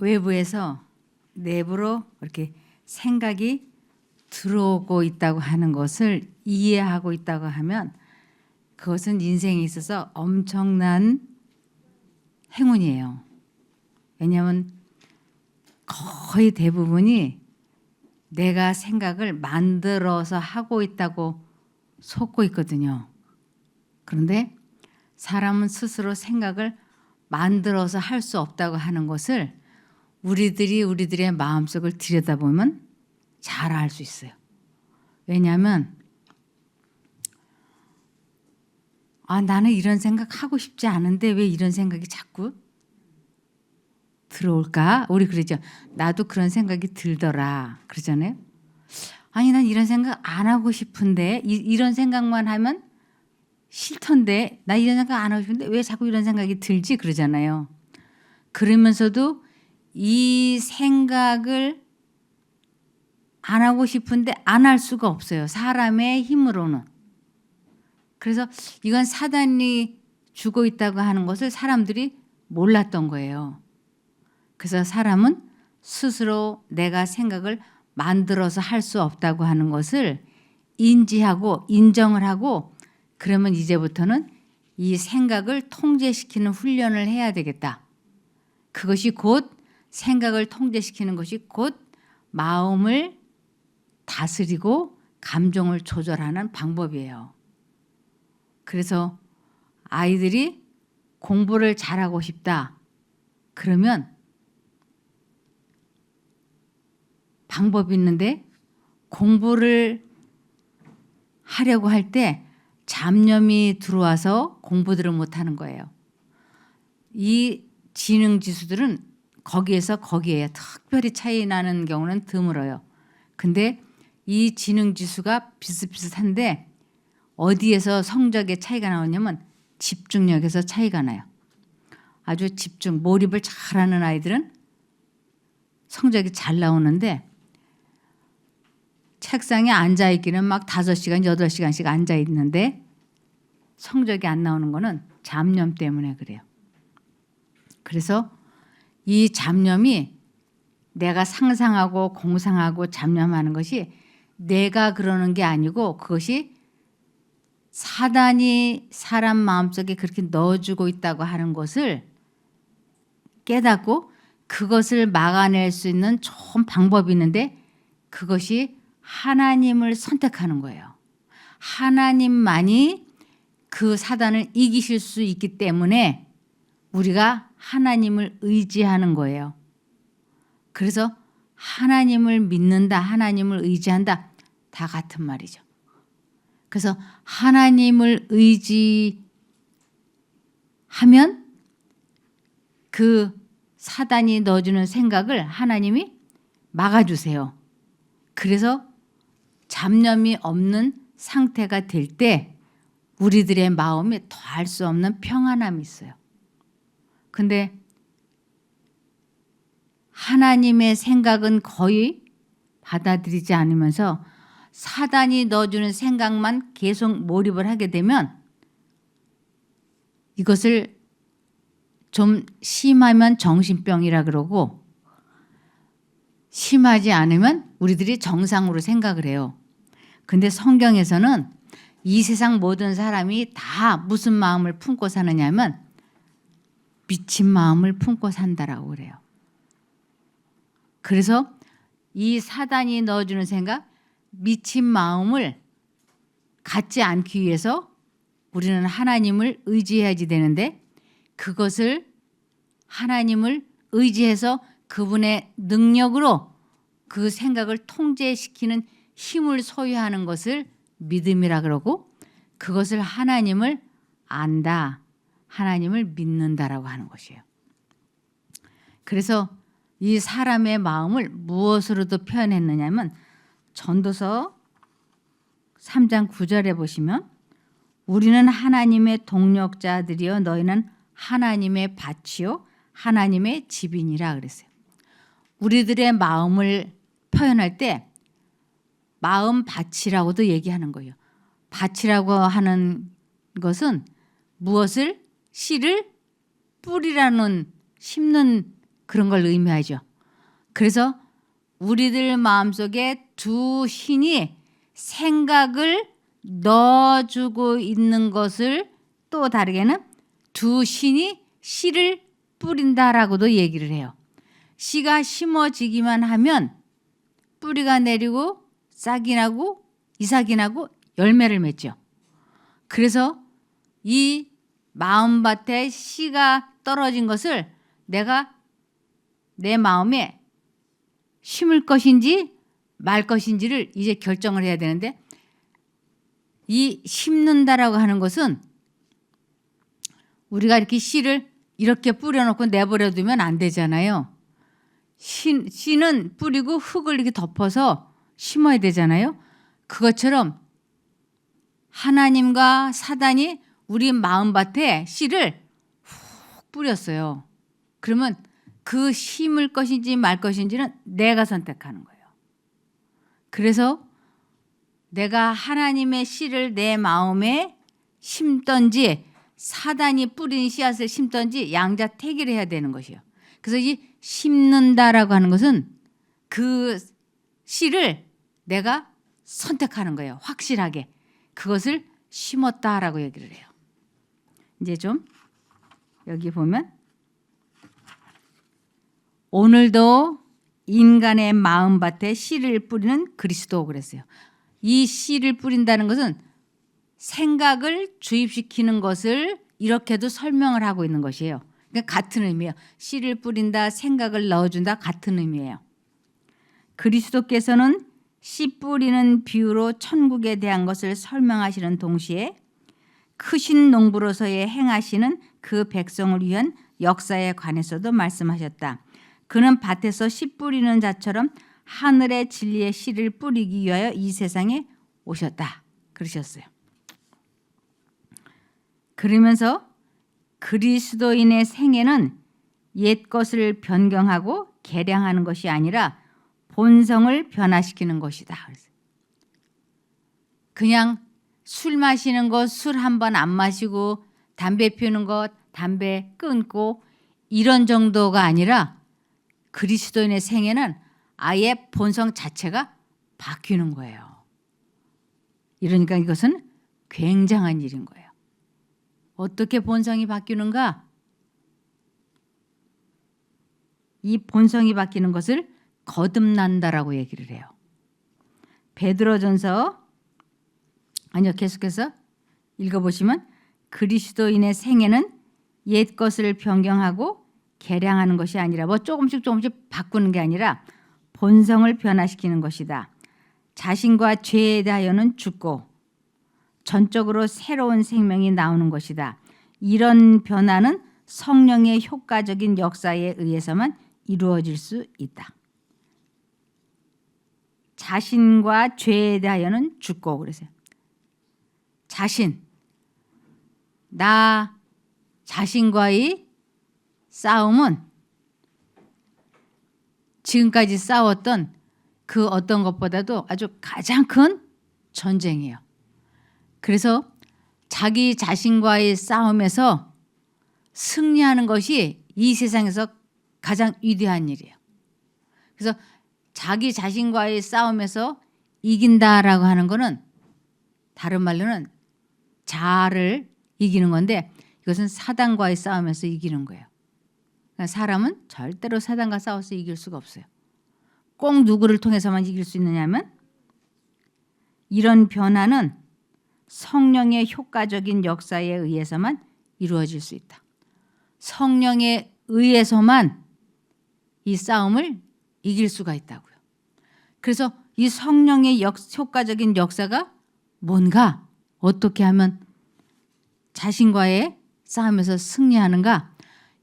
외부에서 내부로 이렇게 생각이 들어오고 있다고 하는 것을 이해하고 있다고 하면 그것은 인생에 있어서 엄청난 행운이에요. 왜냐하면 거의 대부분이 내가 생각을 만들어서 하고 있다고 속고 있거든요. 그런데 사람은 스스로 생각을 만들어서 할 수 없다고 하는 것을 우리들의 마음속을 들여다보면 잘 알 수 있어요. 왜냐하면 나는 이런 생각 하고 싶지 않은데 왜 이런 생각이 자꾸 들어올까? 우리 그러죠. 나도 그런 생각이 들더라. 그러잖아요. 아니 난 이런 생각 안 하고 싶은데 이런 생각만 하면 싫던데 나 이런 생각 안 하고 싶은데 왜 자꾸 이런 생각이 들지? 그러잖아요. 그러면서도 이 생각을 안 하고 싶은데 안 할 수가 없어요. 사람의 힘으로는. 그래서 이건 사단이 주고 있다고 하는 것을 사람들이 몰랐던 거예요. 그래서 사람은 스스로 내가 생각을 만들어서 할 수 없다고 하는 것을 인지하고 인정을 하고 그러면 이제부터는 이 생각을 통제시키는 훈련을 해야 되겠다. 그것이 곧 생각을 통제시키는 것이 곧 마음을 다스리고 감정을 조절하는 방법이에요. 그래서 아이들이 공부를 잘하고 싶다. 그러면 방법이 있는데 공부를 하려고 할 때 잡념이 들어와서 공부들을 못하는 거예요. 이 지능지수들은 거기에서 거기에 특별히 차이 나는 경우는 드물어요. 근데 이 지능지수가 비슷비슷한데 어디에서 성적의 차이가 나오냐면 집중력에서 차이가 나요. 아주 몰입을 잘하는 아이들은 성적이 잘 나오는데 책상에 앉아있기는 막 5시간, 8시간씩 앉아있는데 성적이 안 나오는 거는 잡념 때문에 그래요. 그래서 이 잡념이 내가 상상하고 공상하고 잡념하는 것이 내가 그러는 게 아니고 그것이 사단이 사람 마음속에 그렇게 넣어주고 있다고 하는 것을 깨닫고 그것을 막아낼 수 있는 좋은 방법이 있는데 그것이 하나님을 선택하는 거예요. 하나님만이 그 사단을 이기실 수 있기 때문에 우리가 하나님을 의지하는 거예요. 그래서 하나님을 믿는다, 하나님을 의지한다 다 같은 말이죠. 그래서 하나님을 의지하면 그 사단이 넣어주는 생각을 하나님이 막아주세요. 그래서 잡념이 없는 상태가 될 때 우리들의 마음에 더할 수 없는 평안함이 있어요. 근데 하나님의 생각은 거의 받아들이지 않으면서 사단이 넣어주는 생각만 계속 몰입을 하게 되면 이것을 좀 심하면 정신병이라 그러고 심하지 않으면 우리들이 정상으로 생각을 해요. 근데 성경에서는 이 세상 모든 사람이 다 무슨 마음을 품고 사느냐면 미친 마음을 품고 산다라고 그래요. 그래서 이 사단이 넣어주는 생각, 미친 마음을 갖지 않기 위해서 우리는 하나님을 의지해야지 되는데 그것을 하나님을 의지해서 그분의 능력으로 그 생각을 통제시키는 힘을 소유하는 것을 믿음이라 그러고 그것을 하나님을 안다, 하나님을 믿는다라고 하는 것이에요. 그래서 이 사람의 마음을 무엇으로도 표현했느냐면 전도서 3장 9절에 보시면 우리는 하나님의 동력자들이여 너희는 하나님의 밭이요 하나님의 집이니라 그랬어요. 우리들의 마음을 표현할 때 마음 밭이라고도 얘기하는 거예요. 밭이라고 하는 것은 무엇을 씨를 뿌리라는 심는 그런 걸 의미하죠. 그래서 우리들 마음속에 두 신이 생각을 넣어주고 있는 것을 또 다르게는 두 신이 씨를 뿌린다라고도 얘기를 해요. 씨가 심어지기만 하면 뿌리가 내리고 싹이 나고 이삭이 나고 열매를 맺죠. 그래서 이 마음밭에 씨가 떨어진 것을 내가 내 마음에 심을 것인지 말 것인지를 이제 결정을 해야 되는데, 이 심는다라고 하는 것은 우리가 이렇게 씨를 이렇게 뿌려놓고 내버려 두면 안 되잖아요. 씨는 뿌리고 흙을 이렇게 덮어서 심어야 되잖아요. 그것처럼 하나님과 사단이 우리 마음밭에 씨를 훅 뿌렸어요. 그러면 그 심을 것인지 말 것인지는 내가 선택하는 거예요. 그래서 내가 하나님의 씨를 내 마음에 심던지 사단이 뿌린 씨앗을 심던지 양자택일을 해야 되는 것이에요. 그래서 이 심는다라고 하는 것은 그 씨를 내가 선택하는 거예요. 확실하게. 그것을 심었다라고 얘기를 해요. 이제 좀 여기 보면 오늘도 인간의 마음밭에 씨를 뿌리는 그리스도 그랬어요. 이 씨를 뿌린다는 것은 생각을 주입시키는 것을 이렇게도 설명을 하고 있는 것이에요. 그러니까 같은 의미예요. 씨를 뿌린다, 생각을 넣어준다, 같은 의미예요. 그리스도께서는 씨 뿌리는 비유로 천국에 대한 것을 설명하시는 동시에 크신 농부로서의 행하시는 그 백성을 위한 역사에 관해서도 말씀하셨다. 그는 밭에서 씨 뿌리는 자처럼 하늘의 진리의 씨를 뿌리기 위하여 이 세상에 오셨다. 그러셨어요. 그러면서 그리스도인의 생애는 옛 것을 변경하고 개량하는 것이 아니라 본성을 변화시키는 것이다. 그냥 술 마시는 것, 술 한 번 안 마시고 담배 피우는 것, 담배 끊고 이런 정도가 아니라 그리스도인의 생애는 아예 본성 자체가 바뀌는 거예요. 이러니까 이것은 굉장한 일인 거예요. 어떻게 본성이 바뀌는가? 이 본성이 바뀌는 것을 거듭난다라고 얘기를 해요. 베드로전서 계속해서 읽어보시면 그리스도인의 생애는 옛 것을 변경하고 개량하는 것이 아니라 조금씩 바꾸는 게 아니라 본성을 변화시키는 것이다. 자신과 죄에 대하여는 죽고 전적으로 새로운 생명이 나오는 것이다. 이런 변화는 성령의 효과적인 역사에 의해서만 이루어질 수 있다. 자신과 죄에 대하여는 죽고 그러세요. 나 자신과의 싸움은 지금까지 싸웠던 그 어떤 것보다도 아주 가장 큰 전쟁이에요. 그래서 자기 자신과의 싸움에서 승리하는 것이 이 세상에서 가장 위대한 일이에요. 그래서 자기 자신과의 싸움에서 이긴다라고 하는 거는 다른 말로는 자아를 이기는 건데 이것은 사단과의 싸움에서 이기는 거예요. 그러니까 사람은 절대로 사단과 싸워서 이길 수가 없어요. 꼭 누구를 통해서만 이길 수 있느냐면 이런 변화는 성령의 효과적인 역사에 의해서만 이루어질 수 있다. 성령에 의해서만 이 싸움을 이길 수가 있다고요. 그래서 이 성령의 효과적인 역사가 뭔가, 어떻게 하면 자신과의 싸움에서 승리하는가?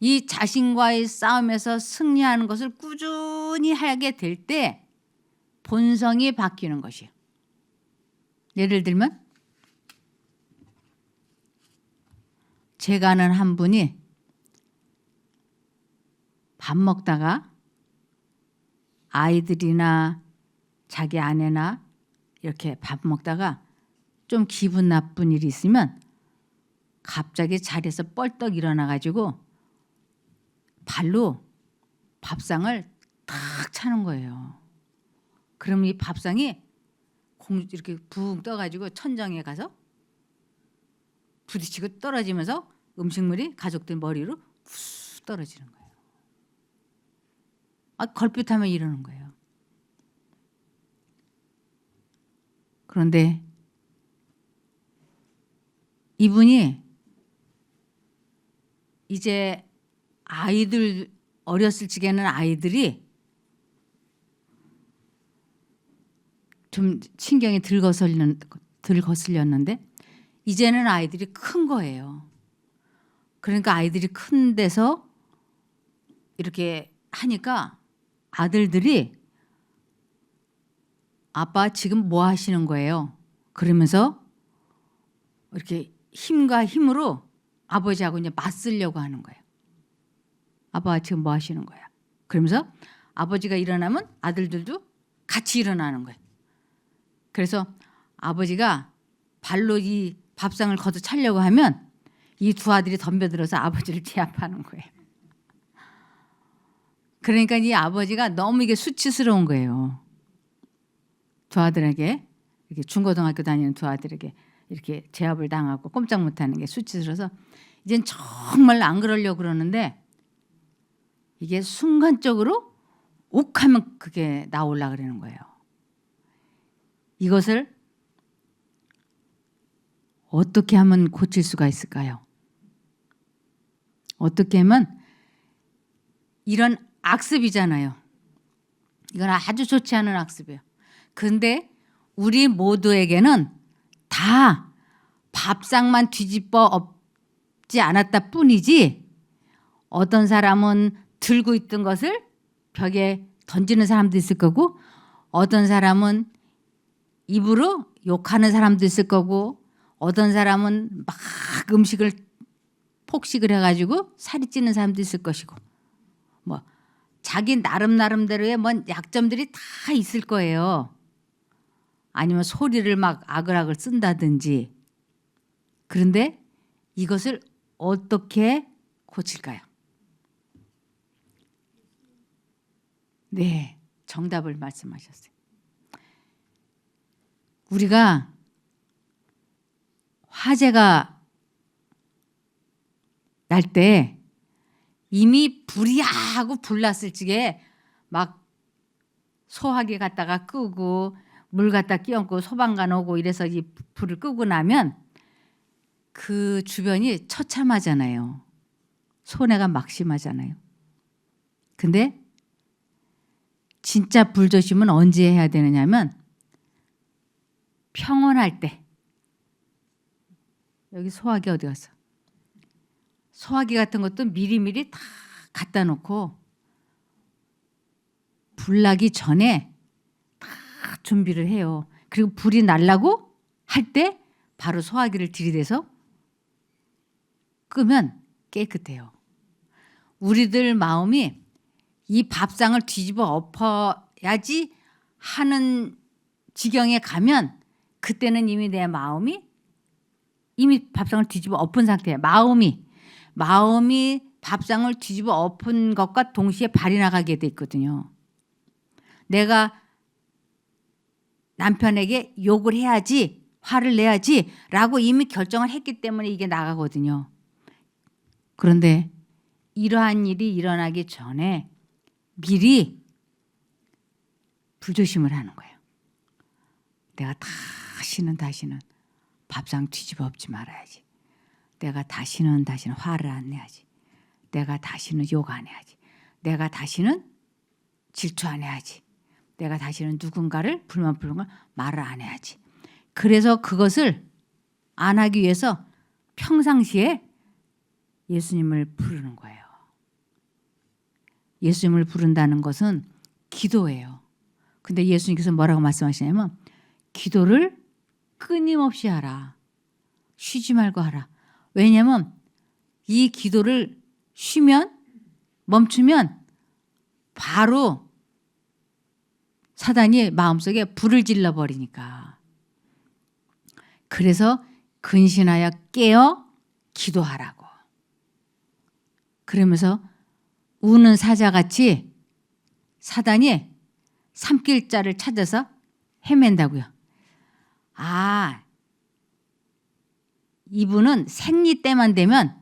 이 자신과의 싸움에서 승리하는 것을 꾸준히 하게 될 때 본성이 바뀌는 것이에요. 예를 들면 제가 아는 한 분이 밥 먹다가 아이들이나 자기 아내나 이렇게 밥 먹다가 좀 기분 나쁜 일이 있으면 갑자기 자리에서 뻘떡 일어나 가지고 발로 밥상을 탁 차는 거예요. 그러면 이 밥상이 이렇게 붕 떠가지고 천장에 가서 부딪히고 떨어지면서 음식물이 가족들 머리로 훅 떨어지는 거예요. 걸핏하면 이러는 거예요. 그런데 이분이 이제 아이들 어렸을 적에는 아이들이 좀 신경이 덜 거슬렸는데 이제는 아이들이 큰 거예요. 그러니까 아이들이 큰 데서 이렇게 하니까 아들들이 아빠 지금 뭐 하시는 거예요? 그러면서 이렇게 힘과 힘으로 아버지하고 이제 맞서려고 하는 거예요. 아빠 지금 뭐 하시는 거야? 그러면서 아버지가 일어나면 아들들도 같이 일어나는 거예요. 그래서 아버지가 발로 이 밥상을 걷어 차려고 하면 이 두 아들이 덤벼들어서 아버지를 제압하는 거예요. 그러니까 이 아버지가 너무 이게 수치스러운 거예요. 두 아들에게, 이렇게 중고등학교 다니는 두 아들에게 이렇게 제압을 당하고 꼼짝 못하는 게 수치스러워서 이젠 정말 안 그러려고 그러는데 이게 순간적으로 욱하면 그게 나오려고 그러는 거예요. 이것을 어떻게 하면 고칠 수가 있을까요? 어떻게 하면 이런 악습이잖아요. 이건 아주 좋지 않은 악습이에요. 근데 우리 모두에게는 다 밥상만 뒤집어 엎지 않았다 뿐이지 어떤 사람은 들고 있던 것을 벽에 던지는 사람도 있을 거고 어떤 사람은 입으로 욕하는 사람도 있을 거고 어떤 사람은 막 음식을 폭식을 해가지고 살이 찌는 사람도 있을 것이고 뭐 자기 나름대로의 뭔 약점들이 다 있을 거예요. 아니면 소리를 막 아글아글 쓴다든지. 그런데 이것을 어떻게 고칠까요? 네, 정답을 말씀하셨어요. 우리가 화재가 날 때 이미 불이야 하고 불났을 적에 막 소화기 갖다가 끄고 물 갖다 끼얹고 소방관 오고 이래서 이 불을 끄고 나면 그 주변이 처참하잖아요. 손해가 막심하잖아요. 근데 진짜 불조심은 언제 해야 되느냐면 평온할 때. 여기 소화기 어디 갔어? 소화기 같은 것도 미리미리 다 갖다 놓고 불 나기 전에 다 준비를 해요. 그리고 불이 날라고 할 때 바로 소화기를 들이대서 끄면 깨끗해요. 우리들 마음이 이 밥상을 뒤집어 엎어야지 하는 지경에 가면 그때는 이미 내 마음이 이미 밥상을 뒤집어 엎은 상태예요. 마음이 밥상을 뒤집어 엎은 것과 동시에 발이 나가게 돼 있거든요. 내가 남편에게 욕을 해야지, 화를 내야지 라고 이미 결정을 했기 때문에 이게 나가거든요. 그런데 이러한 일이 일어나기 전에 미리 불조심을 하는 거예요. 내가 다시는 밥상 뒤집어 엎지 말아야지. 내가 다시는 화를 안 내야지. 내가 다시는 욕 안 해야지. 내가 다시는 질투 안 해야지. 내가 다시는 누군가를 불만 부르는 걸 말을 안 해야지. 그래서 그것을 안 하기 위해서 평상시에 예수님을 부르는 거예요. 예수님을 부른다는 것은 기도예요. 근데 예수님께서 뭐라고 말씀하시냐면 기도를 끊임없이 하라. 쉬지 말고 하라. 왜냐하면 이 기도를 멈추면 바로 사단이 마음속에 불을 질러버리니까. 그래서 근신하여 깨어 기도하라고. 그러면서 우는 사자같이 사단이 삼킬자를 찾아서 헤맨다고요. 아, 이분은 생리 때만 되면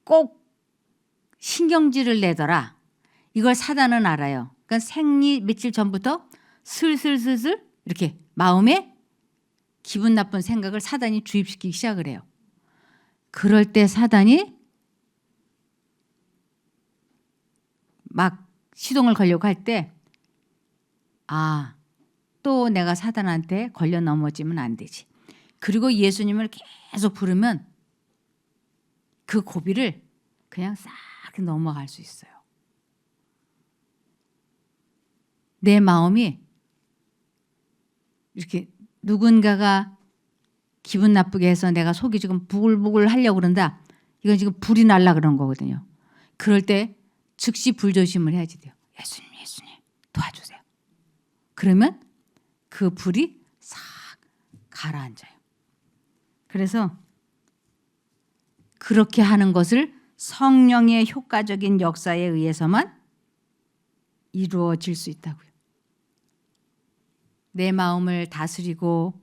꼭 신경질을 내더라. 이걸 사단은 알아요. 그러니까 생리 며칠 전부터 슬슬슬슬 이렇게 마음에 기분 나쁜 생각을 사단이 주입시키기 시작을 해요. 그럴 때 사단이 막 시동을 걸려고 할 때 아, 또 내가 사단한테 걸려 넘어지면 안 되지. 그리고 예수님을 계속 부르면 그 고비를 그냥 싹 넘어갈 수 있어요. 내 마음이 이렇게 누군가가 기분 나쁘게 해서 내가 속이 지금 부글부글 하려고 그런다. 이건 지금 불이 날라 그런 거거든요. 그럴 때 즉시 불조심을 해야지 돼요. 예수님 도와주세요. 그러면 그 불이 싹 가라앉아요. 그래서 그렇게 하는 것을 성령의 효과적인 역사에 의해서만 이루어질 수 있다고요. 내 마음을 다스리고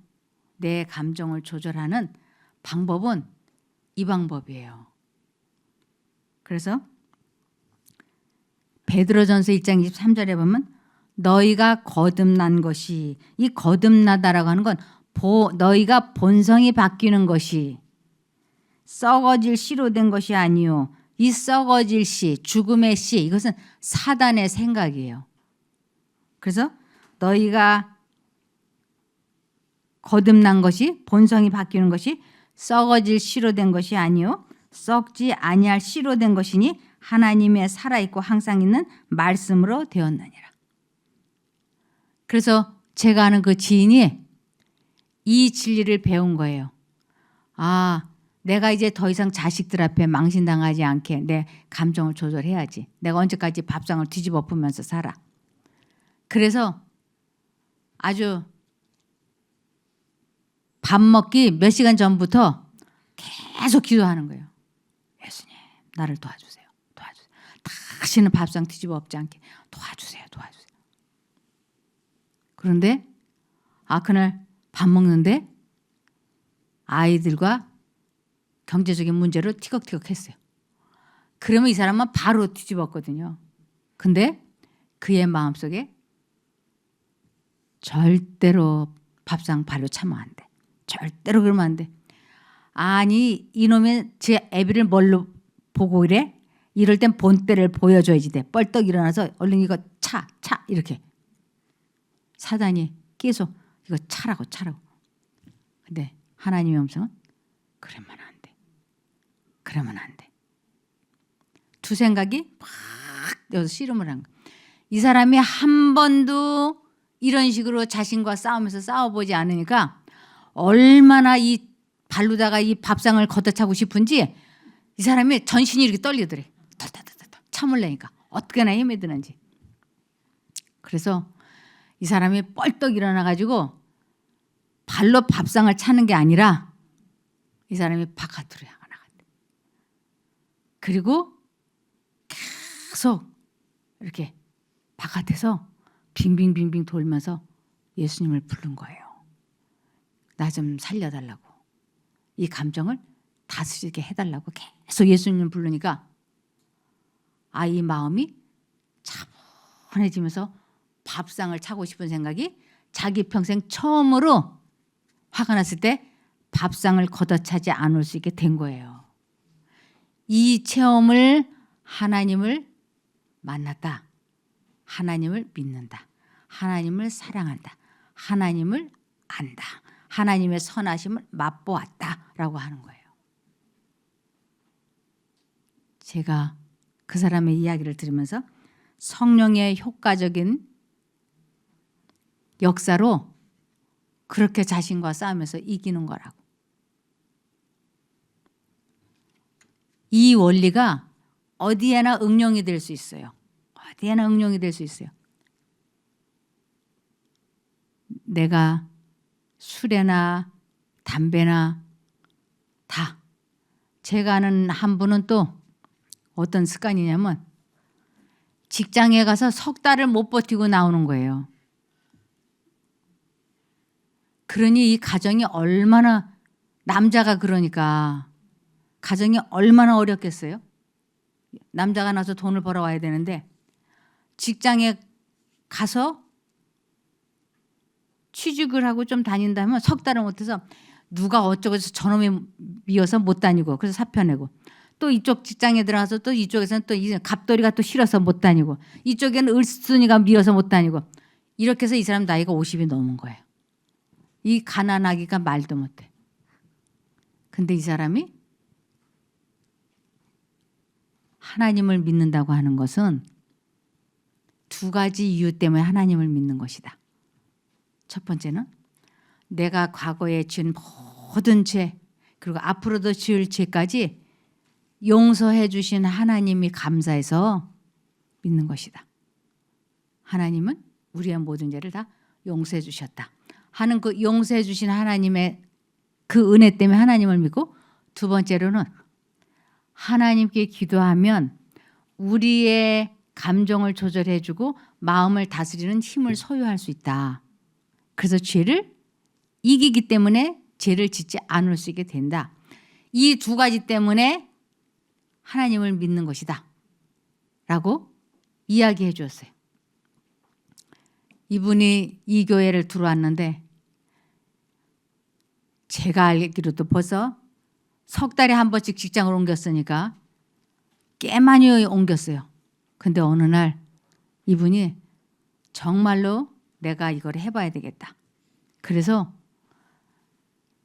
내 감정을 조절하는 방법은 이 방법이에요. 그래서 베드로전서 1장 23절에 보면 너희가 거듭난 것이, 이 거듭나다라고 하는 건 너희가 본성이 바뀌는 것이 썩어질 씨로 된 것이 아니요. 이 썩어질 씨, 죽음의 씨, 이것은 사단의 생각이에요. 그래서 너희가 거듭난 것이, 본성이 바뀌는 것이 썩어질 씨로 된 것이 아니요 썩지 아니할 씨로 된 것이니 하나님의 살아있고 항상 있는 말씀으로 되었느니라. 그래서 제가 아는 그 지인이 이 진리를 배운 거예요. 아, 내가 이제 더 이상 자식들 앞에 망신당하지 않게 내 감정을 조절해야지. 내가 언제까지 밥상을 뒤집어 엎으면서 살아. 그래서 아주 밥 먹기 몇 시간 전부터 계속 기도하는 거예요. 예수님, 나를 도와주세요. 도와주세요. 다시는 밥상 뒤집어 엎지 않게 도와주세요. 도와주세요. 그런데 그날 밥 먹는데 아이들과 경제적인 문제로 티격태격 했어요. 그러면 이 사람은 바로 뒤집었거든요. 근데 그의 마음속에 절대로 밥상 발로 차면 안 돼. 절대로 그러면 안 돼. 아니 이놈의 제 애비를 뭘로 보고 이래? 이럴 땐 본때를 보여줘야지 돼. 뻘떡 일어나서 얼른 이거 차 이렇게. 사단이 계속 이거 차라고. 근데 하나님의 음성은 그러면 안 돼. 그러면 안 돼. 두 생각이 막 여기서 씨름을 한 거야. 이 사람이 한 번도 이런 식으로 자신과 싸우면서 싸워보지 않으니까 얼마나 이 발로다가 이 밥상을 걷어차고 싶은지 이 사람이 전신이 이렇게 떨리더래. 참을 내니까 어떻게나 힘이 드는지. 그래서 이 사람이 뻘떡 일어나가지고 발로 밥상을 차는 게 아니라 이 사람이 바깥으로 나갔대. 그리고 계속 이렇게 바깥에서 빙빙빙빙 돌면서 예수님을 부른 거예요. 나 좀 살려달라고. 이 감정을 다스리게 해달라고 계속 예수님을 부르니까 이 마음이 차분해지면서 밥상을 차고 싶은 생각이 자기 평생 처음으로 화가 났을 때 밥상을 걷어차지 않을 수 있게 된 거예요. 이 체험을 하나님을 만났다. 하나님을 믿는다. 하나님을 사랑한다. 하나님을 안다. 하나님의 선하심을 맛보았다라고 하는 거예요. 제가 그 사람의 이야기를 들으면서 성령의 효과적인 역사로 그렇게 자신과 싸우면서 이기는 거라고. 이 원리가 어디에나 응용이 될 수 있어요. 어디에나 응용이 될 수 있어요. 내가 술이나 담배나 다. 제가 아는 한 분은 또 어떤 습관이냐면 직장에 가서 석 달을 못 버티고 나오는 거예요. 그러니 이 가정이 얼마나, 남자가 그러니까 가정이 얼마나 어렵겠어요? 남자가 나서 돈을 벌어와야 되는데 직장에 가서 취직을 하고 좀 다닌다면 석 달을 못해서 누가 어쩌고 해서 저놈이 미워서 못 다니고 그래서 사표 내고, 또 이쪽 직장에 들어가서 또 이쪽에서는 또 갑돌이가 또 싫어서 못 다니고, 이쪽에는 을순이가 미워서 못 다니고, 이렇게 해서 이 사람 나이가 50이 넘은 거예요. 이 가난하기가 말도 못해. 근데 이 사람이 하나님을 믿는다고 하는 것은 두 가지 이유 때문에 하나님을 믿는 것이다. 첫 번째는 내가 과거에 지은 모든 죄, 그리고 앞으로도 지을 죄까지 용서해 주신 하나님이 감사해서 믿는 것이다. 하나님은 우리의 모든 죄를 다 용서해 주셨다 하는 그 용서해 주신 하나님의 그 은혜 때문에 하나님을 믿고, 두 번째로는 하나님께 기도하면 우리의 감정을 조절해 주고 마음을 다스리는 힘을 소유할 수 있다. 그래서 죄를 이기기 때문에 죄를 짓지 않을 수 있게 된다. 이 두 가지 때문에 하나님을 믿는 것이다 라고 이야기해 주었어요. 이분이 이 교회를 들어왔는데 제가 알기로도 벌써 석 달에 한 번씩 직장을 옮겼으니까 꽤 많이 옮겼어요. 근데 어느 날 이분이 정말로 내가 이걸 해봐야 되겠다. 그래서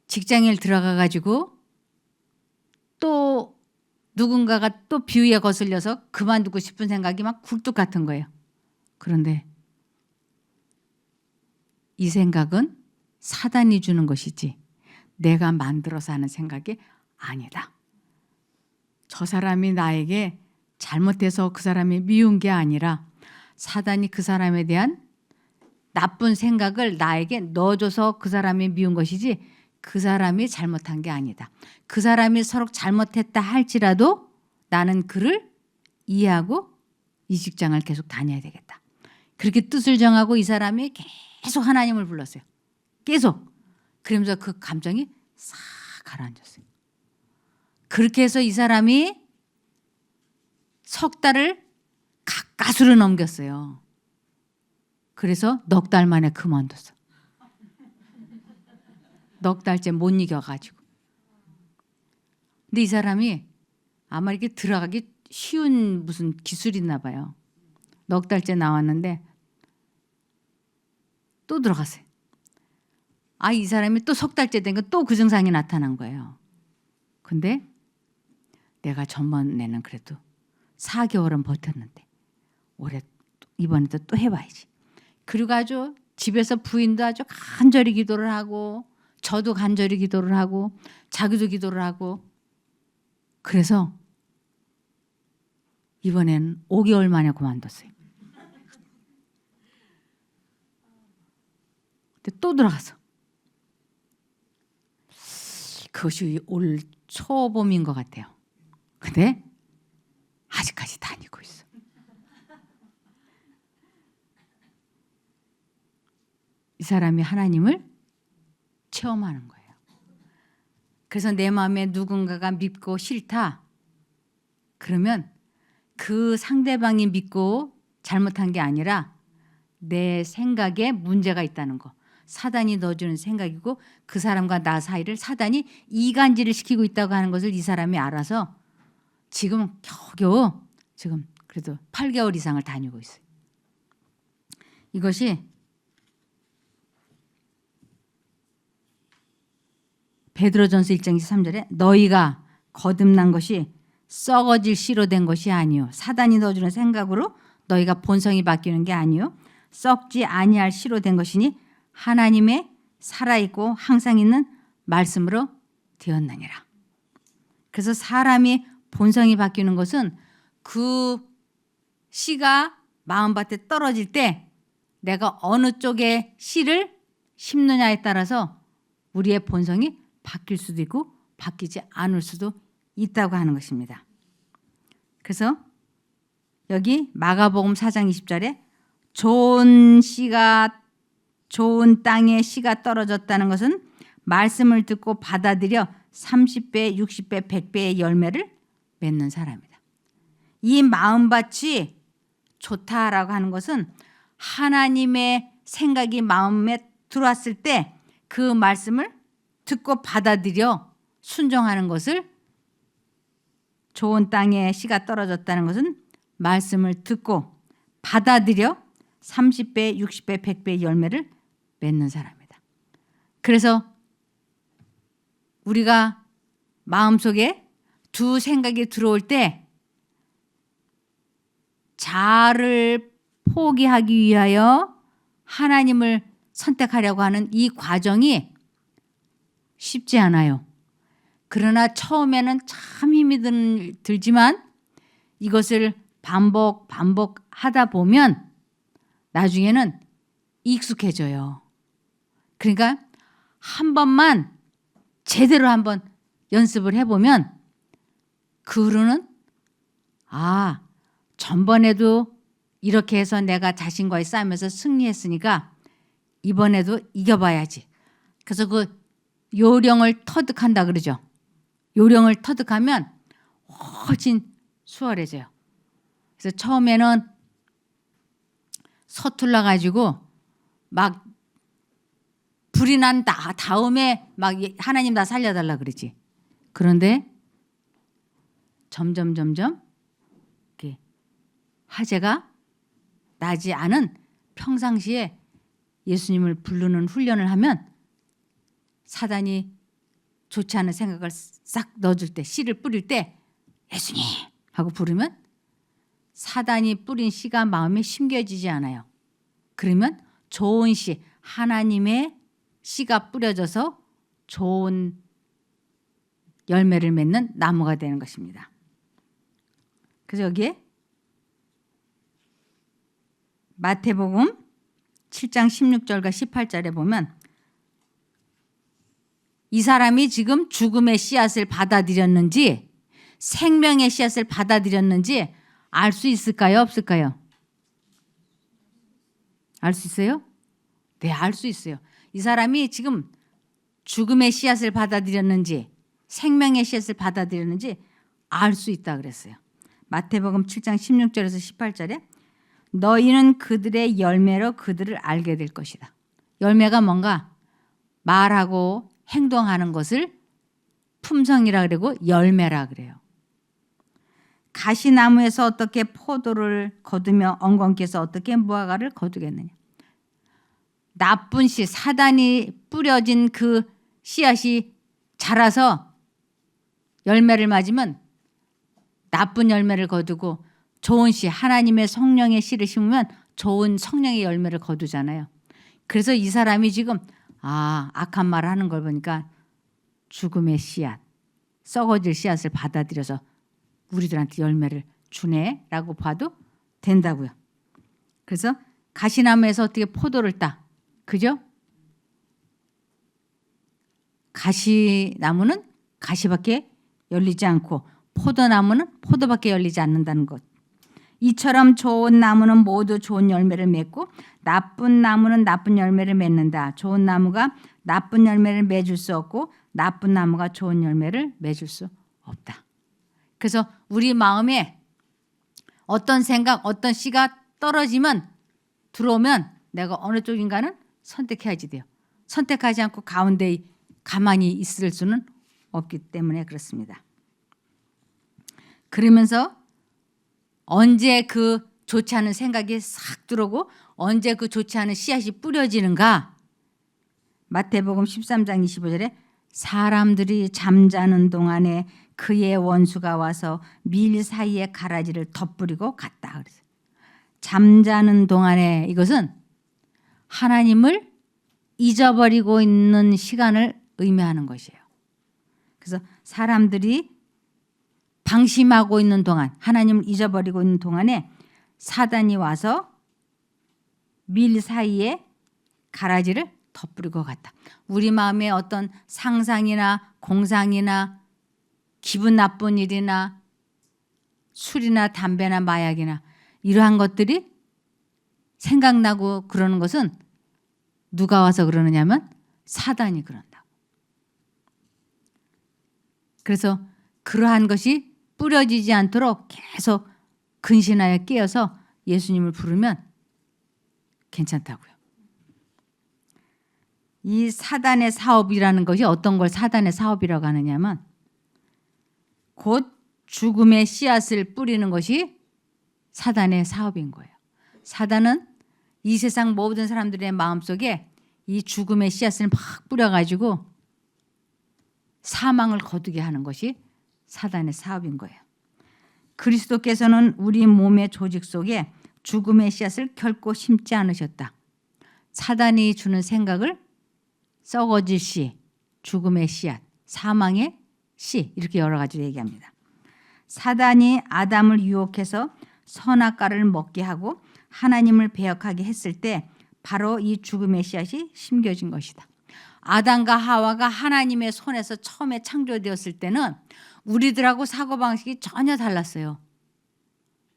직장에 들어가 가지고 또 누군가가 또 비위에 거슬려서 그만두고 싶은 생각이 막 굴뚝 같은 거예요. 그런데 이 생각은 사단이 주는 것이지 내가 만들어서 하는 생각이 아니다. 저 사람이 나에게 잘못해서 그 사람이 미운 게 아니라 사단이 그 사람에 대한 나쁜 생각을 나에게 넣어줘서 그 사람이 미운 것이지 그 사람이 잘못한 게 아니다. 그 사람이 서로 잘못했다 할지라도 나는 그를 이해하고 이 직장을 계속 다녀야 되겠다. 그렇게 뜻을 정하고 이 사람이 계속 하나님을 불렀어요. 계속. 그러면서 그 감정이 싹 가라앉았어요. 그렇게 해서 이 사람이 석 달을 가까스로 넘겼어요. 그래서 넉 달 만에 그만뒀어. 넉 달째 못 이겨가지고. 근데 이 사람이 아마 이렇게 들어가기 쉬운 무슨 기술이 있나 봐요. 넉 달째 나왔는데 또 들어갔어요. 이 사람이 또 석 달째 되니까 또 그 증상이 나타난 거예요. 근데 내가 전번에는 그래도 4개월은 버텼는데 올해 이번에도 또 해봐야지. 그리고 아주 집에서 부인도 아주 간절히 기도를 하고 저도 간절히 기도를 하고 자기도 기도를 하고, 그래서 이번엔 5개월 만에 그만뒀어요. 근데 또 들어갔어. 그것이 올 초봄인 것 같아요. 근데 아직까지 다니고 있어. 이 사람이 하나님을 체험하는 거예요. 그래서 내 마음에 누군가가 믿고 싫다 그러면 그 상대방이 믿고 잘못한 게 아니라 내 생각에 문제가 있다는 거, 사단이 넣어주는 생각이고 그 사람과 나 사이를 사단이 이간질을 시키고 있다고 하는 것을 이 사람이 알아서 지금 겨우겨우 지금 그래도 8개월 이상을 다니고 있어요. 이것이 베드로전서 1장 23절에 너희가 거듭난 것이 썩어질 씨로 된 것이 아니요 사단이 넣어주는 생각으로 너희가 본성이 바뀌는 게 아니요 썩지 아니할 씨로 된 것이니 하나님의 살아있고 항상 있는 말씀으로 되었느니라. 그래서 사람이 본성이 바뀌는 것은 그 씨가 마음밭에 떨어질 때 내가 어느 쪽에 씨를 심느냐에 따라서 우리의 본성이 바뀔 수도 있고 바뀌지 않을 수도 있다고 하는 것입니다. 그래서 여기 마가복음 4장 20절에 좋은 땅에 씨가 떨어졌다는 것은 말씀을 듣고 받아들여 30배, 60배, 100배의 열매를 맺는 사람이다. 이 마음밭이 좋다라고 하는 것은 하나님의 생각이 마음에 들어왔을 때 그 말씀을 듣고 받아들여 순종하는 것을, 좋은 땅에 씨가 떨어졌다는 것은 말씀을 듣고 받아들여 30배, 60배, 100배의 열매를 맺는 사람이다. 그래서 우리가 마음속에 두 생각이 들어올 때 자아를 포기하기 위하여 하나님을 선택하려고 하는 이 과정이 쉽지 않아요. 그러나 처음에는 참 힘이 들지만 이것을 반복하다 보면 나중에는 익숙해져요. 그러니까 한 번만 제대로 한번 연습을 해보면 그 후로는 전번에도 이렇게 해서 내가 자신과의 싸움에서 승리했으니까 이번에도 이겨봐야지. 그래서 그 요령을 터득한다 그러죠. 요령을 터득하면 훨씬 수월해져요. 그래서 처음에는 서툴러 가지고 막 불이 난 다음에 막 하나님 나 살려달라 그러지. 그런데 점점 이렇게 화제가 나지 않은 평상시에 예수님을 부르는 훈련을 하면 사단이 좋지 않은 생각을 싹 넣어줄 때, 씨를 뿌릴 때 예수님 하고 부르면 사단이 뿌린 씨가 마음에 심겨지지 않아요. 그러면 좋은 씨, 하나님의 씨가 뿌려져서 좋은 열매를 맺는 나무가 되는 것입니다. 그래서 여기에 마태복음 7장 16절과 18절에 보면 이 사람이 지금 죽음의 씨앗을 받아들였는지 생명의 씨앗을 받아들였는지 알 수 있을까요? 없을까요? 알 수 있어요? 네, 알 수 있어요. 이 사람이 지금 죽음의 씨앗을 받아들였는지 생명의 씨앗을 받아들였는지 알 수 있다 그랬어요. 마태복음 7장 16절에서 18절에 너희는 그들의 열매로 그들을 알게 될 것이다. 열매가 뭔가 말하고 행동하는 것을 품성이라 그러고 열매라 그래요. 가시나무에서 어떻게 포도를 거두며 엉겅퀴에서 어떻게 무화과를 거두겠느냐. 나쁜 씨, 사단이 뿌려진 그 씨앗이 자라서 열매를 맞으면 나쁜 열매를 거두고, 좋은 씨, 하나님의 성령의 씨를 심으면 좋은 성령의 열매를 거두잖아요. 그래서 이 사람이 지금 악한 말을 하는 걸 보니까 죽음의 씨앗, 썩어질 씨앗을 받아들여서 우리들한테 열매를 주네라고 봐도 된다고요. 그래서 가시나무에서 어떻게 포도를 따? 그죠? 가시나무는 가시밖에 열리지 않고 포도나무는 포도밖에 열리지 않는다는 것. 이처럼 좋은 나무는 모두 좋은 열매를 맺고 나쁜 나무는 나쁜 열매를 맺는다. 좋은 나무가 나쁜 열매를 맺을 수 없고 나쁜 나무가 좋은 열매를 맺을 수 없다. 그래서 우리 마음에 어떤 생각, 어떤 씨가 떨어지면, 들어오면 내가 어느 쪽인가는 선택해야지 돼요. 선택하지 않고 가운데 가만히 있을 수는 없기 때문에 그렇습니다. 그러면서 언제 그 좋지 않은 생각이 싹 들어오고 언제 그 좋지 않은 씨앗이 뿌려지는가. 마태복음 13장 25절에 사람들이 잠자는 동안에 그의 원수가 와서 밀 사이에 가라지를 덧뿌리고 갔다. 그래서 잠자는 동안에, 이것은 하나님을 잊어버리고 있는 시간을 의미하는 것이에요. 그래서 사람들이 방심하고 있는 동안, 하나님을 잊어버리고 있는 동안에 사단이 와서 밀 사이에 가라지를 덧뿌리고 갔다. 우리 마음에 어떤 상상이나 공상이나 기분 나쁜 일이나 술이나 담배나 마약이나 이러한 것들이 생각나고 그러는 것은 누가 와서 그러느냐면 사단이 그런다고. 그래서 그러한 것이 뿌려지지 않도록 계속 근신하여 깨어서 예수님을 부르면 괜찮다고요. 이 사단의 사업이라는 것이 어떤 걸 사단의 사업이라고 하느냐면 곧 죽음의 씨앗을 뿌리는 것이 사단의 사업인 거예요. 사단은 이 세상 모든 사람들의 마음속에 이 죽음의 씨앗을 막 뿌려가지고 사망을 거두게 하는 것이 사단의 사업인 거예요. 그리스도께서는 우리 몸의 조직 속에 죽음의 씨앗을 결코 심지 않으셨다. 사단이 주는 생각을 썩어질 씨, 죽음의 씨앗, 사망의 씨 이렇게 여러 가지로 얘기합니다. 사단이 아담을 유혹해서 선악과를 먹게 하고 하나님을 배역하게 했을 때 바로 이 죽음의 씨앗이 심겨진 것이다. 아담과 하와가 하나님의 손에서 처음에 창조되었을 때는 우리들하고 사고방식이 전혀 달랐어요.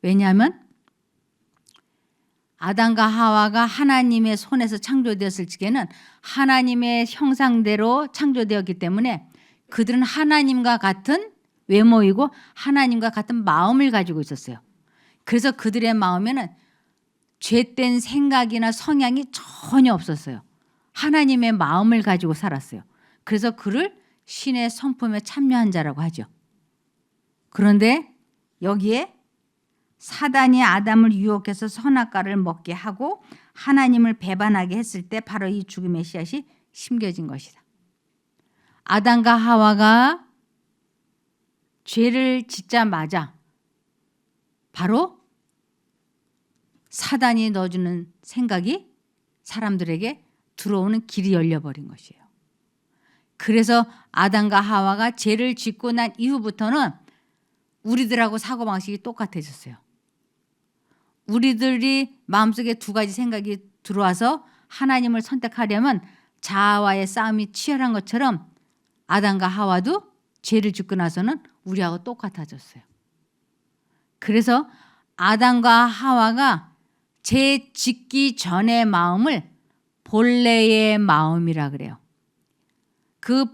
왜냐하면 아담과 하와가 하나님의 손에서 창조되었을 적에는 하나님의 형상대로 창조되었기 때문에 그들은 하나님과 같은 외모이고 하나님과 같은 마음을 가지고 있었어요. 그래서 그들의 마음에는 죄된 생각이나 성향이 전혀 없었어요. 하나님의 마음을 가지고 살았어요. 그래서 그를 신의 성품에 참여한 자라고 하죠. 그런데 여기에 사단이 아담을 유혹해서 선악과를 먹게 하고 하나님을 배반하게 했을 때 바로 이 죽음의 씨앗이 심겨진 것이다. 아담과 하와가 죄를 짓자마자 바로 사단이 넣어주는 생각이 사람들에게 들어오는 길이 열려버린 것이에요. 그래서 아담과 하와가 죄를 짓고 난 이후부터는 우리들하고 사고방식이 똑같아졌어요. 우리들이 마음속에 두 가지 생각이 들어와서 하나님을 선택하려면 자아와의 싸움이 치열한 것처럼 아담과 하와도 죄를 짓고 나서는 우리하고 똑같아졌어요. 그래서 아담과 하와가 죄 짓기 전의 마음을 본래의 마음이라 그래요. 그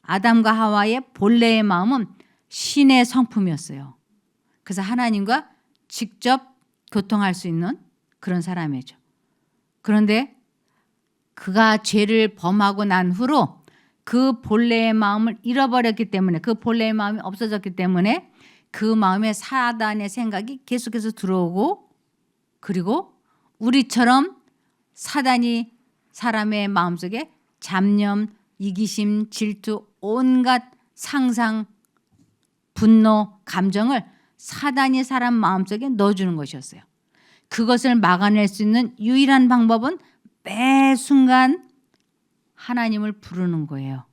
아담과 하와의 본래의 마음은 신의 성품이었어요. 그래서 하나님과 직접 교통할 수 있는 그런 사람이죠. 그런데 그가 죄를 범하고 난 후로 그 본래의 마음을 잃어버렸기 때문에 그 본래의 마음이 없어졌기 때문에 그 마음에 사단의 생각이 계속해서 들어오고 그리고 우리처럼 사단이 사람의 마음속에 잡념, 이기심, 질투, 온갖 상상, 분노, 감정을 사단이 사람 마음속에 넣어주는 것이었어요. 그것을 막아낼 수 있는 유일한 방법은 매 순간 하나님을 부르는 거예요.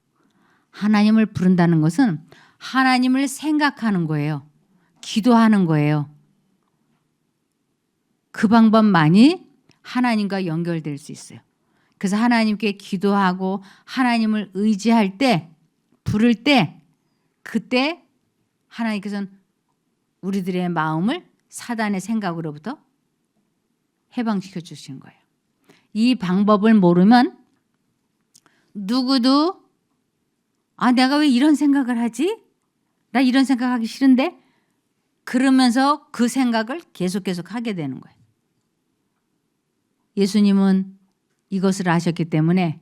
하나님을 부른다는 것은 하나님을 생각하는 거예요. 기도하는 거예요. 그 방법만이 하나님과 연결될 수 있어요. 그래서 하나님께 기도하고 하나님을 의지할 때, 부를 때, 그때 하나님께서는 우리들의 마음을 사단의 생각으로부터 해방시켜 주시는 거예요. 이 방법을 모르면 누구도 내가 왜 이런 생각을 하지? 나 이런 생각하기 싫은데? 그러면서 그 생각을 계속 하게 되는 거예요. 예수님은 이것을 아셨기 때문에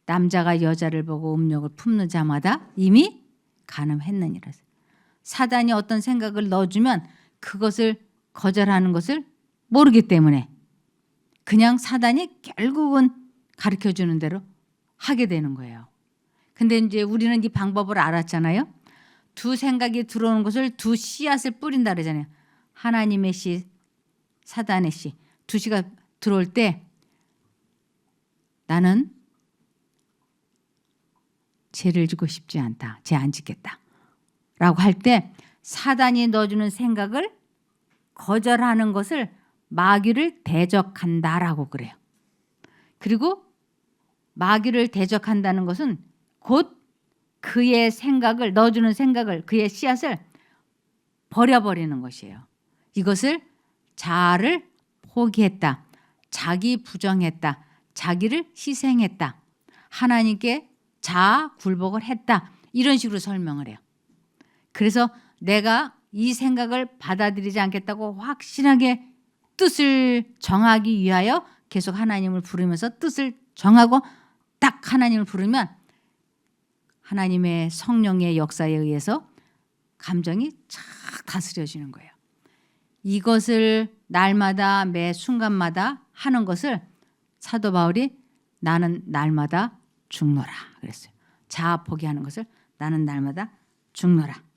남자가 여자를 보고 음욕을 품는 자마다 이미 간음했느니라. 사단이 어떤 생각을 넣어주면 그것을 거절하는 것을 모르기 때문에 그냥 사단이 결국은 가르쳐주는 대로 하게 되는 거예요. 근데 이제 우리는 이 방법을 알았잖아요. 두 생각이 들어오는 것을 두 씨앗을 뿌린다 그러잖아요. 하나님의 씨, 사단의 씨. 두 씨가 들어올 때 나는 죄를 지고 싶지 않다. 죄 안 짓겠다. 라고 할 때 사단이 넣어주는 생각을 거절하는 것을 마귀를 대적한다라고 그래요. 그리고 마귀를 대적한다는 것은 곧 그의 생각을 넣어주는 생각을 그의 씨앗을 버려버리는 것이에요. 이것을 자아를 포기했다. 자기 부정했다. 자기를 희생했다. 하나님께 자아 굴복을 했다. 이런 식으로 설명을 해요. 그래서 내가 이 생각을 받아들이지 않겠다고 확실하게 뜻을 정하기 위하여 계속 하나님을 부르면서 뜻을 정하고 딱 하나님을 부르면 하나님의 성령의 역사에 의해서 감정이 착 다스려지는 거예요. 이것을 날마다 매 순간마다 하는 것을 사도 바울이 나는 날마다 죽노라 그랬어요. 자아 포기하는 것을 나는 날마다 죽노라.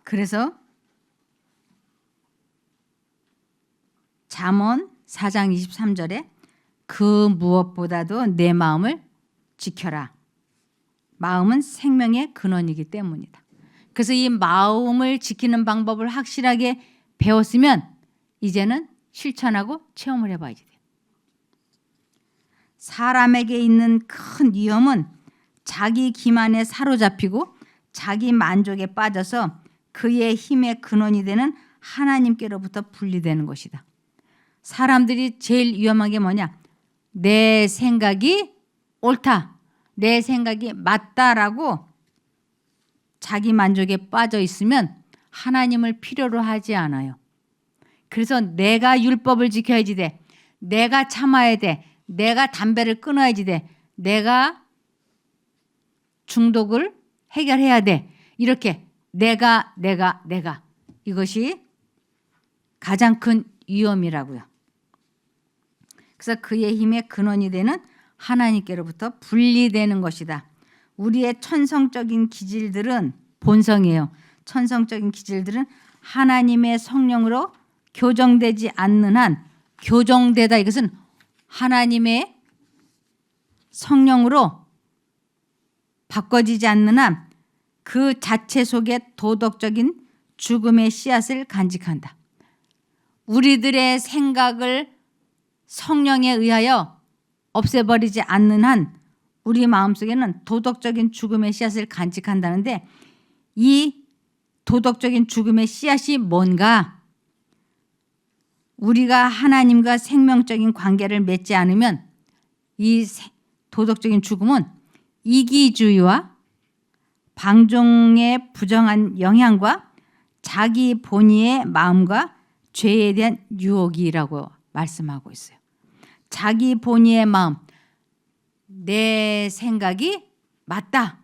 그래서 잠언 4장 23절에 그 무엇보다도 내 마음을 지켜라. 마음은 생명의 근원이기 때문이다. 그래서 이 마음을 지키는 방법을 확실하게 배웠으면 이제는 실천하고 체험을 해봐야지 돼요. 사람에게 있는 큰 위험은 자기 기만에 사로잡히고 자기 만족에 빠져서 그의 힘의 근원이 되는 하나님께로부터 분리되는 것이다. 사람들이 제일 위험한 게 뭐냐? 내 생각이 옳다. 내 생각이 맞다라고 자기 만족에 빠져 있으면 하나님을 필요로 하지 않아요. 그래서 내가 율법을 지켜야지 돼. 내가 참아야 돼. 내가 담배를 끊어야지 돼. 내가 중독을 해결해야 돼. 이렇게 내가 이것이 가장 큰 위험이라고요. 그래서 그의 힘의 근원이 되는 하나님께로부터 분리되는 것이다. 우리의 천성적인 기질들은 본성이에요. 천성적인 기질들은 하나님의 성령으로 교정되지 않는 한, 교정되다 이것은 하나님의 성령으로 바꿔지지 않는 한 그 자체 속에 도덕적인 죽음의 씨앗을 간직한다. 우리들의 생각을 성령에 의하여 없애버리지 않는 한 우리 마음속에는 도덕적인 죽음의 씨앗을 간직한다는데 이 도덕적인 죽음의 씨앗이 뭔가? 우리가 하나님과 생명적인 관계를 맺지 않으면 이 도덕적인 죽음은 이기주의와 방종의 부정한 영향과 자기 본의의 마음과 죄에 대한 유혹이라고 말씀하고 있어요. 자기 본의의 마음, 내 생각이 맞다,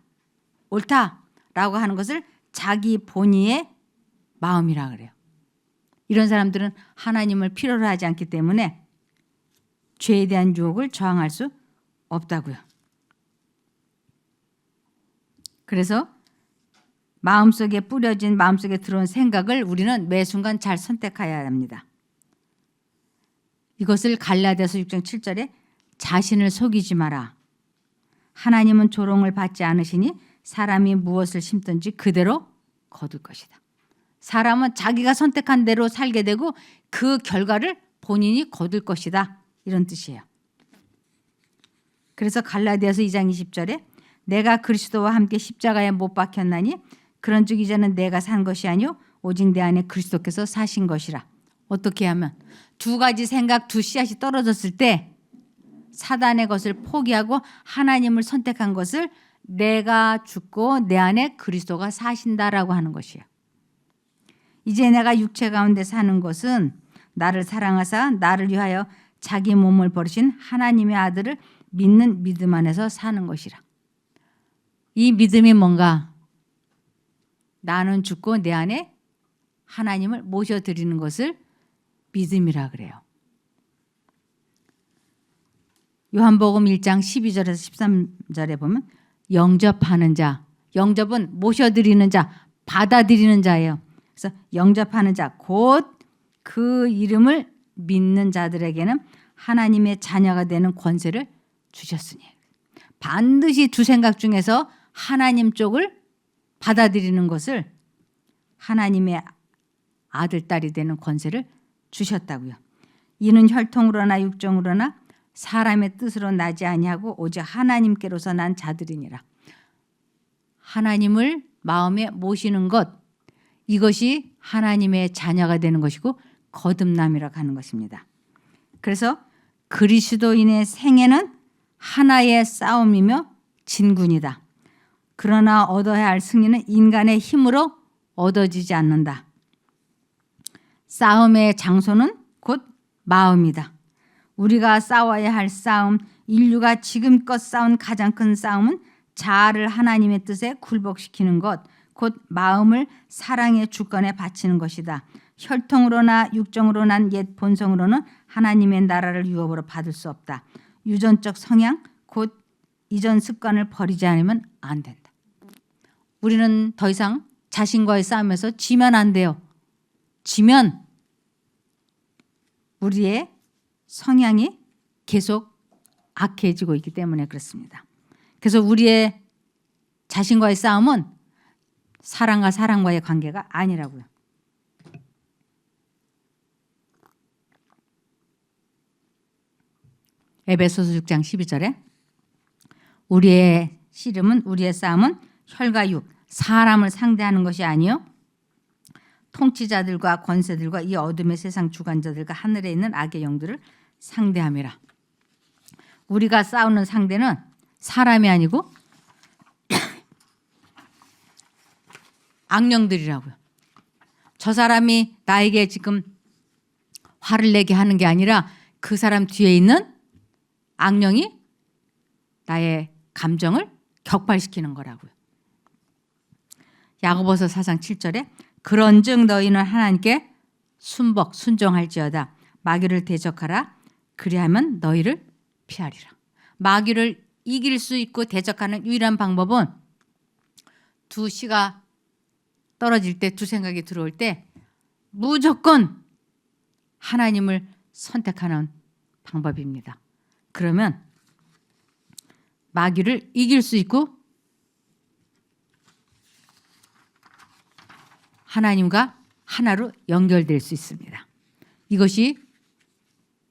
옳다라고 하는 것을 자기 본의의 마음이라 그래요. 이런 사람들은 하나님을 필요로 하지 않기 때문에 죄에 대한 유혹을 저항할 수 없다고요. 그래서 마음속에 뿌려진 마음속에 들어온 생각을 우리는 매 순간 잘 선택해야 합니다. 이것을 갈라디아서 6장 7절에 자신을 속이지 마라. 하나님은 조롱을 받지 않으시니 사람이 무엇을 심든지 그대로 거둘 것이다. 사람은 자기가 선택한 대로 살게 되고 그 결과를 본인이 거둘 것이다. 이런 뜻이에요. 그래서 갈라디아서 2장 20절에 내가 그리스도와 함께 십자가에 못 박혔나니 그런즉 이제는 내가 산 것이 아니요 오직 내 안에 그리스도께서 사신 것이라. 어떻게 하면 두 가지 생각 두 씨앗이 떨어졌을 때 사단의 것을 포기하고 하나님을 선택한 것을 내가 죽고 내 안에 그리스도가 사신다라고 하는 것이에요. 이제 내가 육체 가운데 사는 것은 나를 사랑하사 나를 위하여 자기 몸을 버리신 하나님의 아들을 믿는 믿음 안에서 사는 것이라. 이 믿음이 뭔가? 나는 죽고 내 안에 하나님을 모셔드리는 것을 믿음이라 그래요. 요한복음 1장 12절에서 13절에 보면 영접하는 자, 영접은 모셔드리는 자, 받아들이는 자예요. 그래서 영접하는 자, 곧 그 이름을 믿는 자들에게는 하나님의 자녀가 되는 권세를 주셨으니. 반드시 두 생각 중에서 하나님 쪽을 받아들이는 것을 하나님의 아들, 딸이 되는 권세를 주셨다고요. 이는 혈통으로나 육정으로나 사람의 뜻으로 나지 아니하고 오직 하나님께로서 난 자들이니라. 하나님을 마음에 모시는 것, 이것이 하나님의 자녀가 되는 것이고 거듭남이라고 하는 것입니다. 그래서 그리스도인의 생애는 하나의 싸움이며 진군이다. 그러나 얻어야 할 승리는 인간의 힘으로 얻어지지 않는다. 싸움의 장소는 곧 마음이다. 우리가 싸워야 할 싸움, 인류가 지금껏 싸운 가장 큰 싸움은 자아를 하나님의 뜻에 굴복시키는 것, 곧 마음을 사랑의 주권에 바치는 것이다. 혈통으로나 육정으로 난 옛 본성으로는 하나님의 나라를 유업으로 받을 수 없다. 유전적 성향, 곧 이전 습관을 버리지 않으면 안 된다. 우리는 더 이상 자신과의 싸움에서 지면 안 돼요. 지면 우리의 성향이 계속 악해지고 있기 때문에 그렇습니다. 그래서 우리의 자신과의 싸움은 사랑과 사랑과의 관계가 아니라고요. 에베소서 6장 12절에 우리의 씨름은 우리의 싸움은 혈과 육, 사람을 상대하는 것이 아니요 통치자들과 권세들과 이 어둠의 세상 주관자들과 하늘에 있는 악의 영들을 상대함이라. 우리가 싸우는 상대는 사람이 아니고 악령들이라고요. 저 사람이 나에게 지금 화를 내게 하는 게 아니라 그 사람 뒤에 있는 악령이 나의 감정을 격발시키는 거라고요. 야고보서 4장 7절에 그런즉 너희는 하나님께 순종할지어다. 마귀를 대적하라. 그리하면 너희를 피하리라. 마귀를 이길 수 있고 대적하는 유일한 방법은 두 씨가 떨어질 때, 두 생각이 들어올 때 무조건 하나님을 선택하는 방법입니다. 그러면 마귀를 이길 수 있고 하나님과 하나로 연결될 수 있습니다. 이것이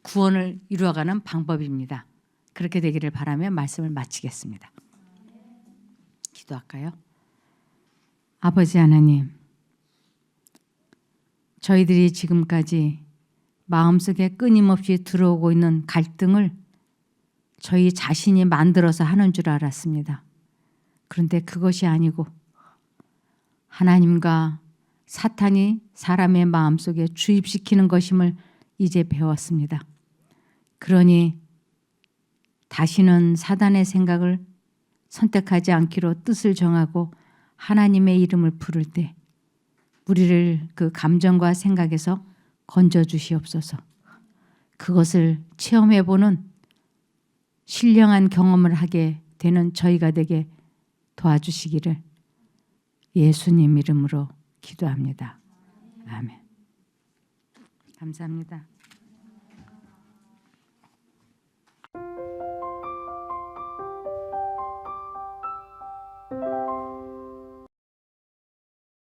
구원을 이루어가는 방법입니다. 그렇게 되기를 바라며 말씀을 마치겠습니다. 기도할까요? 아버지 하나님, 저희들이 지금까지 마음속에 끊임없이 들어오고 있는 갈등을 저희 자신이 만들어서 하는 줄 알았습니다. 그런데 그것이 아니고 하나님과 사탄이 사람의 마음속에 주입시키는 것임을 이제 배웠습니다. 그러니 다시는 사단의 생각을 선택하지 않기로 뜻을 정하고 하나님의 이름을 부를 때 우리를 그 감정과 생각에서 건져주시옵소서. 그것을 체험해보는 신령한 경험을 하게 되는 저희가 되게 도와주시기를 예수님 이름으로 기도합니다. 아멘. 감사합니다.